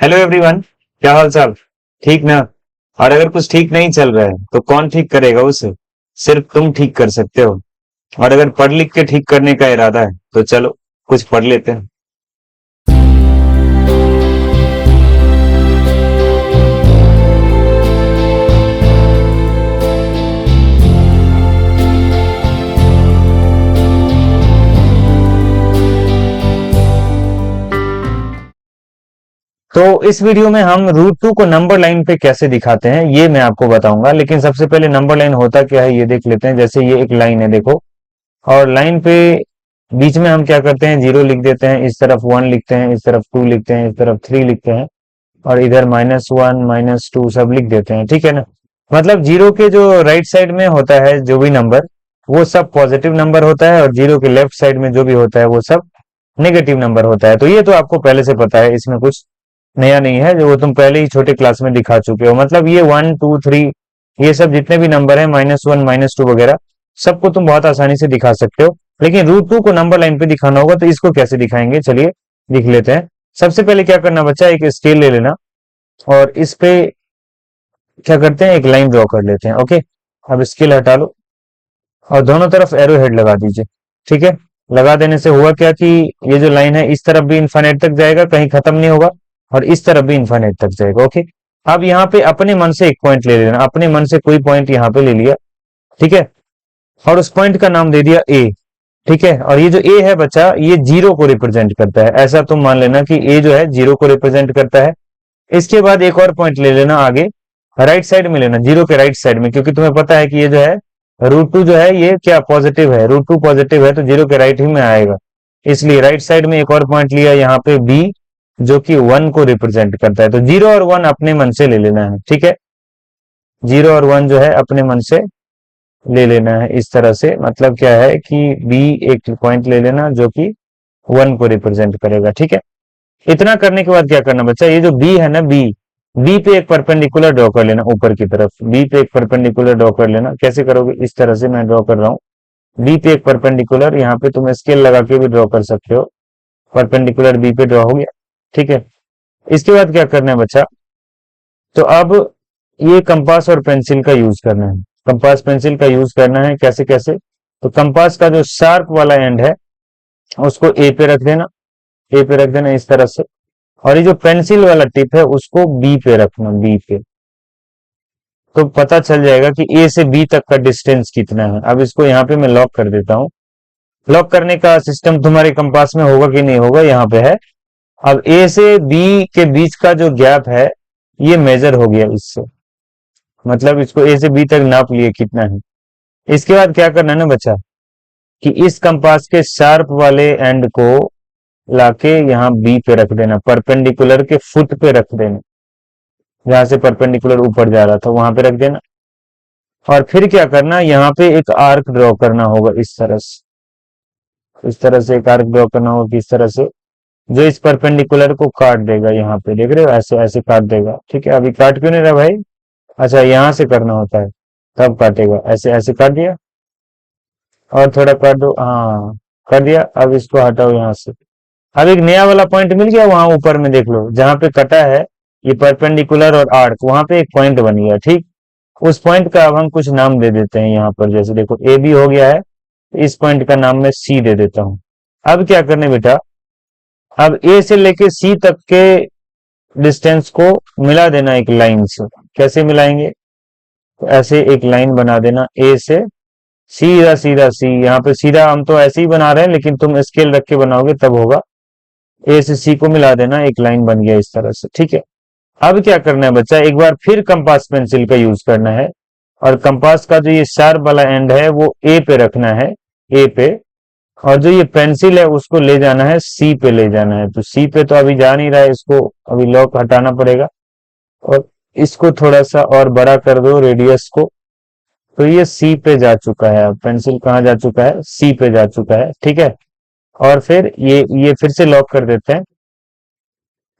Hello everyone. क्या हाल चाल? ठीक ना? और अगर कुछ ठीक नहीं चल रहा है तो कौन ठीक करेगा उसे? सिर्फ तुम ठीक कर सकते हो। और अगर पढ़ लिख के ठीक करने का इरादा है तो चलो कुछ पढ़ लेते हैं। तो इस वीडियो में हम रूट टू को नंबर लाइन पे कैसे दिखाते हैं ये मैं आपको बताऊंगा, लेकिन सबसे पहले नंबर लाइन होता क्या है ये देख लेते हैं। जैसे ये एक लाइन है, देखो। और लाइन पे बीच में हम क्या करते हैं, जीरो लिख देते हैं, इस तरफ वन लिखते हैं, इस तरफ टू लिखते हैं, इस तरफ थ्री लिखते हैं, और इधर माइनस वन माइनस टू सब लिख देते हैं। ठीक है ना? मतलब जीरो के जो राइट साइड में होता है जो भी नंबर, वो सब पॉजिटिव नंबर होता है, और जीरो के लेफ्ट साइड में जो भी होता है वो सब नेगेटिव नंबर होता है। तो ये तो आपको पहले से पता है, इसमें कुछ नया नहीं है, जो वो तुम पहले ही छोटे क्लास में दिखा चुके हो। मतलब ये वन टू थ्री, ये सब जितने भी नंबर है, माइनस वन माइनस टू वगैरह, सबको तुम बहुत आसानी से दिखा सकते हो। लेकिन रूट टू को नंबर लाइन पे दिखाना होगा, तो इसको कैसे दिखाएंगे, चलिए लिख लेते हैं। सबसे पहले क्या करना बच्चा, एक स्केल ले लेना, और इस पे क्या करते हैं, एक लाइन ड्रॉ कर लेते हैं। ओके, अब स्केल हटा लो और दोनों तरफ एरो हेड लगा दीजिए। ठीक है? लगा देने से हुआ क्या कि ये जो लाइन है इस तरफ भी इनफाइनाइट तक जाएगा, कहीं खत्म नहीं होगा, और इस तरफ भी इनफाइनाइट तक जाएगा। ओके, अब यहाँ पे अपने मन से एक पॉइंट ले लेना, अपने मन से कोई पॉइंट यहाँ पे ले लिया। ठीक है? और उस पॉइंट का नाम दे दिया ए। ठीक है? और ये जो ए है बच्चा, ये जीरो को रिप्रेजेंट करता है। ऐसा तुम मान लेना कि ए जो है जीरो को रिप्रेजेंट करता है। इसके बाद एक और पॉइंट ले लेना आगे, राइट साइड में लेना, जीरो के राइट साइड में, क्योंकि तुम्हें पता है कि ये जो है रूट टू जो है ये क्या पॉजिटिव है, रूट टू पॉजिटिव है, तो जीरो के राइट ही में आएगा। इसलिए राइट साइड में एक और पॉइंट लिया यहाँ पे बी, जो कि वन को रिप्रेजेंट करता है। तो जीरो और वन अपने मन से ले लेना है। ठीक है? जीरो और वन जो है अपने मन से ले लेना है इस तरह से। मतलब क्या है कि बी एक पॉइंट ले लेना जो कि वन को रिप्रेजेंट करेगा। ठीक है? इतना करने के बाद क्या करना बच्चा, ये जो बी है ना, बी, बी पे एक परपेंडिकुलर ड्रॉ कर लेना, ऊपर की तरफ बी पे एक परपेंडिकुलर ड्रॉ कर लेना। कैसे करोगे, इस तरह से मैं ड्रॉ कर रहा हूँ, बी पे एक परपेंडिकुलर। यहाँ पे तुम स्केल लगा के भी ड्रॉ कर सकते हो, परपेंडिकुलर बी पे ड्रॉ हो गया। ठीक है? इसके बाद क्या करना है बच्चा, तो अब ये कंपास और पेंसिल का यूज करना है। कंपास पेंसिल का यूज करना है, कैसे कैसे, तो कंपास का जो शार्प वाला एंड है उसको ए पे रख देना, ए पे रख देना इस तरह से। और ये जो पेंसिल वाला टिप है उसको बी पे रखना, बी पे। तो पता चल जाएगा कि ए से बी तक का डिस्टेंस कितना है। अब इसको यहाँ पे मैं लॉक कर देता हूँ। लॉक करने का सिस्टम तुम्हारे कंपास में होगा कि नहीं होगा, यहाँ पे है। अब ए से बी के बीच का जो गैप है ये मेजर हो गया इससे, मतलब इसको ए से बी तक नाप लिए कितना है। इसके बाद क्या करना है ना बच्चा, कि इस कंपास के शार्प वाले एंड को लाके यहाँ बी पे रख देना, परपेंडिकुलर के फुट पे रख देना, जहां से परपेंडिकुलर ऊपर जा रहा था वहां पे रख देना। और फिर क्या करना, यहाँ पे एक आर्क ड्रॉ करना होगा इस तरह से, इस तरह से एक आर्क ड्रॉ करना होगा इस तरह से, जो इस परपेंडिकुलर को काट देगा। यहाँ पे देख रहे हो, ऐसे ऐसे काट देगा। ठीक है? अभी काट क्यों नहीं रहा भाई? अच्छा, यहाँ से करना होता है तब काटेगा, ऐसे ऐसे काट दिया, और थोड़ा काट दो, हाँ कर दिया। अब इसको हटाओ यहाँ से। अब एक नया वाला पॉइंट मिल गया, वहां ऊपर में देख लो जहां पे कटा है ये परपेंडिकुलर और आर्क, वहां पे एक पॉइंट बन गया। ठीक, उस पॉइंट का अब हम कुछ नाम दे देते हैं। यहाँ पर जैसे देखो ए बी हो गया है, इस पॉइंट का नाम मैं सी दे देता हूँ। अब क्या करने बेटा, अब ए से लेके सी तक के डिस्टेंस को मिला देना एक लाइन से। कैसे मिलाएंगे, तो ऐसे एक लाइन बना देना ए से सीधा सीधा सी। यहाँ पे सीधा हम तो ऐसे ही बना रहे हैं, लेकिन तुम स्केल रख के बनाओगे तब होगा। ए से सी को मिला देना, एक लाइन बन गया इस तरह से। ठीक है? अब क्या करना है बच्चा, एक बार फिर कंपास पेंसिल का यूज करना है, और कंपास का जो ये शार्प वाला एंड है वो ए पे रखना है, ए पे। और जो ये पेंसिल है उसको ले जाना है सी पे, ले जाना है। तो सी पे तो अभी जा नहीं रहा है, इसको अभी लॉक हटाना पड़ेगा, और इसको थोड़ा सा और बड़ा कर दो रेडियस को। तो ये सी पे जा चुका है, अब पेंसिल कहाँ जा चुका है, सी पे जा चुका है। ठीक है? और फिर ये फिर से लॉक कर देते हैं,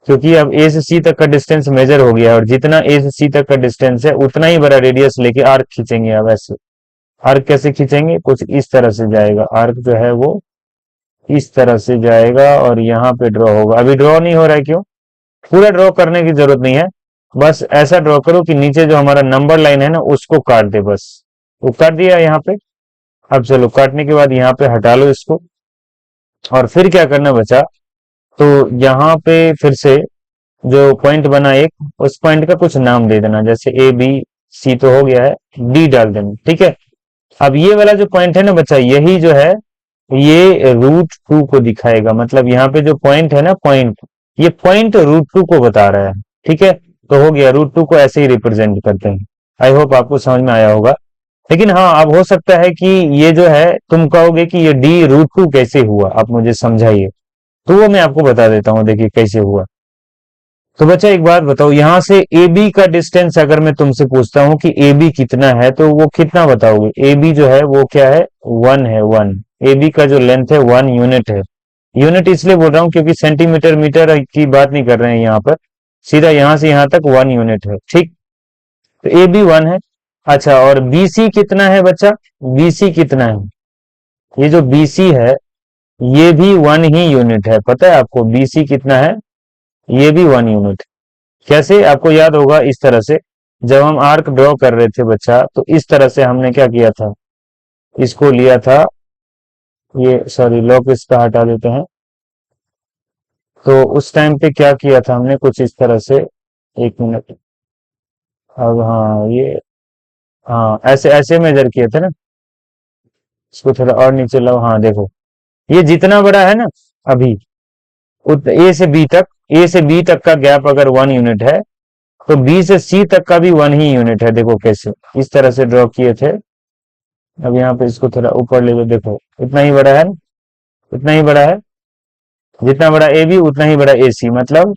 क्योंकि अब ए से सी तक का डिस्टेंस मेजर हो गया है, और जितना ए से सी तक का डिस्टेंस है उतना ही बड़ा रेडियस लेके आर्क खींचेंगे। अब ऐसे आर्क कैसे खींचेंगे, कुछ इस तरह से जाएगा आर्क, जो है वो इस तरह से जाएगा, और यहाँ पे ड्रॉ होगा। अभी ड्रॉ नहीं हो रहा है, क्यों? पूरा ड्रॉ करने की जरूरत नहीं है, बस ऐसा ड्रॉ करो कि नीचे जो हमारा नंबर लाइन है ना उसको काट दे बस। वो काट दिया यहाँ पे। अब चलो काटने के बाद यहाँ पे हटा लो इसको। और फिर क्या करना बचा, तो यहाँ पे फिर से जो पॉइंट बना एक, उस पॉइंट का कुछ नाम दे देना, जैसे ए बी सी तो हो गया है, डी डाल देना, ठीक है। अब ये वाला जो पॉइंट है ना बच्चा, यही जो है ये रूट 2 को दिखाएगा। मतलब यहाँ पे जो पॉइंट है ना, पॉइंट, ये पॉइंट रूट 2 को बता रहा है, ठीक है। तो हो गया, रूट 2 को ऐसे ही रिप्रेजेंट करते हैं। आई होप आपको समझ में आया होगा। लेकिन हाँ, अब हो सकता है कि ये जो है तुम कहोगे कि ये डी रूट 2 कैसे हुआ, आप मुझे समझाइए। तो वो मैं आपको बता देता हूँ, देखिए कैसे हुआ। तो बच्चा एक बात बताओ, यहां से ए बी का डिस्टेंस अगर मैं तुमसे पूछता हूं कि ए बी कितना है, तो वो कितना बताओगे? ए बी जो है वो क्या है? 1 है, 1। ए बी का जो लेंथ है 1 यूनिट है। यूनिट इसलिए बोल रहा हूं क्योंकि सेंटीमीटर मीटर की बात नहीं कर रहे हैं यहाँ पर, सीधा यहां से यहां तक 1 यूनिट है, ठीक। तो ए बी 1 है। अच्छा, और बी सी कितना है बच्चा? बी सी कितना है? ये जो बी सी है ये भी 1 ही यूनिट है, पता है आपको? बी सी कितना है? ये भी 1 यूनिट। कैसे? आपको याद होगा इस तरह से, जब हम आर्क ड्रॉ कर रहे थे बच्चा, तो इस तरह से हमने क्या किया था, इसको लिया था, ये सॉरी लॉक इसका हटा देते हैं। तो उस टाइम पे क्या किया था हमने, कुछ इस तरह से, एक मिनट। अब हाँ ये, हाँ ऐसे ऐसे मेजर किए थे ना। इसको थोड़ा और नीचे लाओ, हाँ देखो, ये जितना बड़ा है ना अभी, ए से बी तक, ए से बी तक का गैप अगर 1 यूनिट है, तो बी से सी तक का भी 1 ही यूनिट है। देखो कैसे, इस तरह से ड्रॉ किए थे। अब यहाँ पे इसको थोड़ा ऊपर ले लो, देखो इतना ही बड़ा है, इतना ही बड़ा है। जितना बड़ा ए बी उतना ही बड़ा ए सी, मतलब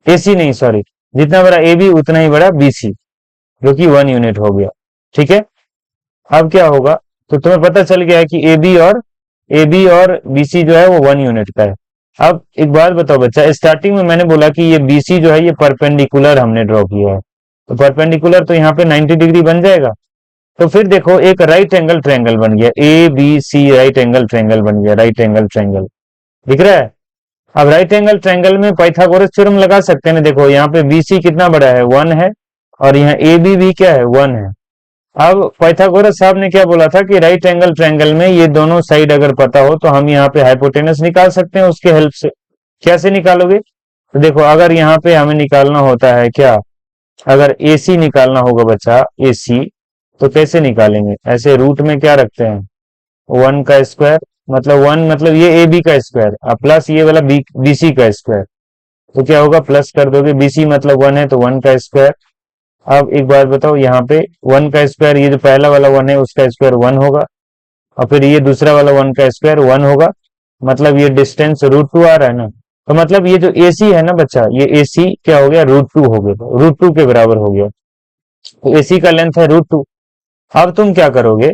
ए सी नहीं सॉरी, जितना बड़ा ए बी उतना ही बड़ा बी सी, जो कि 1 यूनिट हो गया, ठीक है। अब क्या होगा, तो तुम्हें पता चल गया है कि ए बी और बी सी जो है वो 1 यूनिट का है। अब एक बात बताओ बच्चा, स्टार्टिंग में मैंने बोला कि ये बी सी जो है ये परपेंडिकुलर हमने ड्रॉ किया है, तो परपेंडिकुलर तो यहाँ पे 90 डिग्री बन जाएगा। तो फिर देखो एक राइट एंगल ट्रायंगल बन गया, A B C right angle triangle बन गया, राइट एंगल ट्रायंगल दिख रहा है। अब राइट एंगल ट्रायंगल में पाइथागोरस थ्योरम लगा सकते हैं ना। देखो यहाँ पे बी सी कितना बड़ा है? 1 है, और यहाँ ए बी भी क्या है? 1 है। अब पाइथागोरस साहब ने क्या बोला था कि राइट एंगल ट्रायंगल में ये दोनों साइड अगर पता हो तो हम यहाँ पे हाइपोटेनस निकाल सकते हैं उसके हेल्प से। कैसे निकालोगे? तो देखो, अगर यहाँ पे हमें निकालना होता है क्या, अगर ए सी निकालना होगा बच्चा, ए सी, तो कैसे निकालेंगे? ऐसे रूट में क्या रखते हैं? 1 का स्क्वायर, मतलब 1 मतलब ये ए बी का स्क्वायर, प्लस ये वाला बी सी का स्क्वायर। तो क्या होगा, प्लस कर दोगे, बी सी मतलब 1 है तो 1 का स्क्वायर। अब एक बात बताओ, यहाँ पे 1 का स्क्वायर, ये जो पहला वाला 1 है उसका स्क्वायर 1 होगा, और फिर ये दूसरा वाला 1 का स्क्वायर 1 होगा। मतलब ये डिस्टेंस √2 आ रहा है ना। तो मतलब ये जो ए सी है ना बच्चा, ये ए सी क्या हो गया? √2 हो गया, √2 के बराबर हो गया। तो ए सी का लेंथ है √2। अब तुम क्या करोगे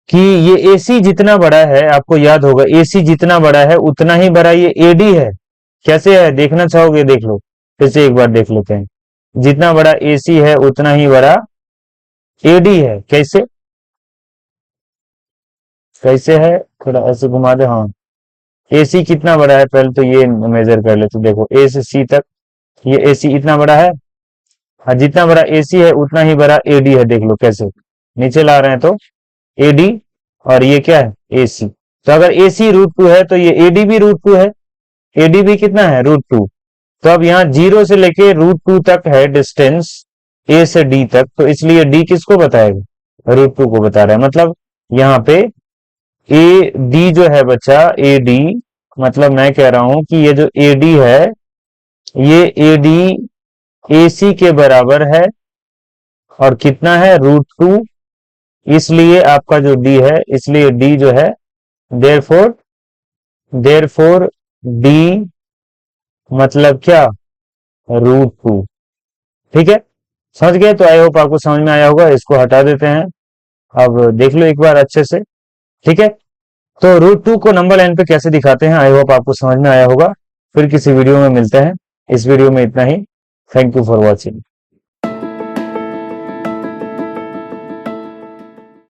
कि ये एसी जितना बड़ा है, आपको याद होगा एसी जितना बड़ा है उतना ही बड़ा ये एडी है। कैसे है देखना चाहोगे? देख लो, फिर से एक बार देख लेते हैं। जितना बड़ा एसी है उतना ही बड़ा एडी है। कैसे? कैसे है, थोड़ा ऐसे घुमा दे, हाँ। एसी कितना बड़ा है, पहले तो ये मेजर कर लेते। देखो ए से सी तक ये एसी इतना बड़ा है, हाँ, जितना बड़ा एसी है उतना ही बड़ा एडी है। देख लो कैसे, नीचे ला रहे हैं तो एडी, और ये क्या है? एसी। तो अगर एसी √2 है तो ये एडी भी √2 है। एडी भी कितना है? √2। तो अब यहाँ 0 से लेके √2 तक है डिस्टेंस, ए से डी तक, तो इसलिए डी किसको बताएगा? √2 को बता रहा है। मतलब यहाँ पे ए डी जो है बच्चा, ए डी, मतलब मैं कह रहा हूं कि ये जो ए डी है, ये ए डी ए सी के बराबर है, और कितना है? √2। इसलिए आपका जो डी है, इसलिए डी जो है, देयरफॉर देयरफॉर डी मतलब क्या? √2। ठीक है, समझ गए? तो आई होप आपको समझ में आया होगा। इसको हटा देते हैं। अब देख लो एक बार अच्छे से, ठीक है। तो √2 को नंबर लाइन पे कैसे दिखाते हैं, आई होप आपको समझ में आया होगा। फिर किसी वीडियो में मिलते हैं। इस वीडियो में इतना ही। Thank you for watching.